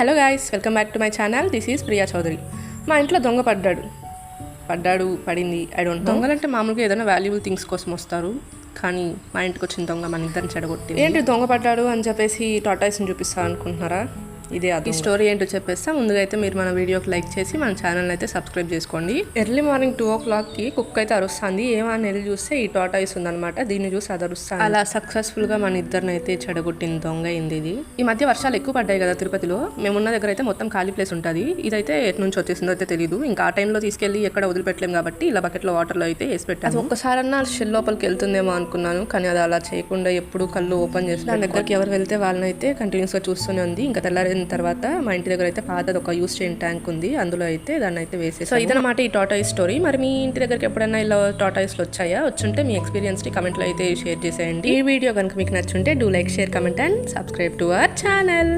Hello guys, welcome back to my channel. This is Priya Chaudhary. మా ఇంట్లో దొంగ పడింది. I don't know. దొంగలంటే మామూలుగా ఏదైనా వాల్యుబుల్ థింగ్స్ కోసం వస్తారు, కానీ మా ఇంటికి వచ్చిన దొంగ మన ఇద్దరిని చెడగొట్టింది. ఏంటి దొంగ పడ్డాడు అని చెప్పేసి టాటాయిస్ని చూపిస్తా అనుకుంటున్నారా? ఇదే అది స్టోరీ ఏంటో చెప్పేస్తా. ముందుగా అయితే మీరు మన వీడియోకి లైక్ చేసి మన ఛానల్ అయితే సబ్స్క్రైబ్ చేసుకోండి. ఎర్లీ మార్నింగ్ 2 o'clockకి కుక్క అయితే అరుస్తుంది. ఏమని వెళ్ళి చూస్తే ఈ టాటాయిస్ ఉందన్నమాట. దీన్ని చూసి అది అరుస్తుంది. అలా సక్సెస్ఫుల్గా మన ఇద్దరిని అయితే చెడగొట్టిన దొంగ అయింది ఇది. ఈ మధ్య వర్షాలు ఎక్కువ పడ్డాయి కదా తిరుపతిలో. మేమున్న దగ్గర అయితే మొత్తం ఖాళీ ప్లేస్ ఉంటుంది. ఇదైతే ఎటు నుంచి వచ్చేసిందో అయితే తెలియదు. ఇంకా ఆ టైంలో తీసుకెళ్ళి ఎక్కడ వదిలిపెట్టలేము కాబట్టి ఇలా బకెట్లో వాటర్లో అయితే వేసి పెట్టాను. అది ఒక్కసారన్నా షెల్ లోపలికి వెళ్తుందేమో అనుకున్నాను, కానీ అది అలా చేయకుండా ఎప్పుడు కళ్ళు ఓపెన్ చేసి దాని దగ్గరికి ఎవరు వెళ్తే వాళ్ళని అయితే కంటిన్యూస్గా చూస్తూనే ఉంది. ఇంకా తెల్లారిన తర్వాత మా ఇంటి దగ్గర అయితే పాతది ఒక యూస్ చేయని ట్యాంక్ ఉంది, అందులో అయితే దాన్ని అయితే వేసేసి. సో ఇదన్నమాట ఈ టాటాయిస్ స్టోరీ. మరి మీ ఇంటి దగ్గరికి ఎప్పుడైనా ఇలా టాటాయిస్లు వచ్చాయా? వచ్చుంటే మీ ఎక్స్పీరియన్స్ని కమెంట్లో అయితే షేర్ చేసేయండి. ఈ వీడియో కనుక మీకు నచ్చుంటే do like, share, comment and subscribe to our channel.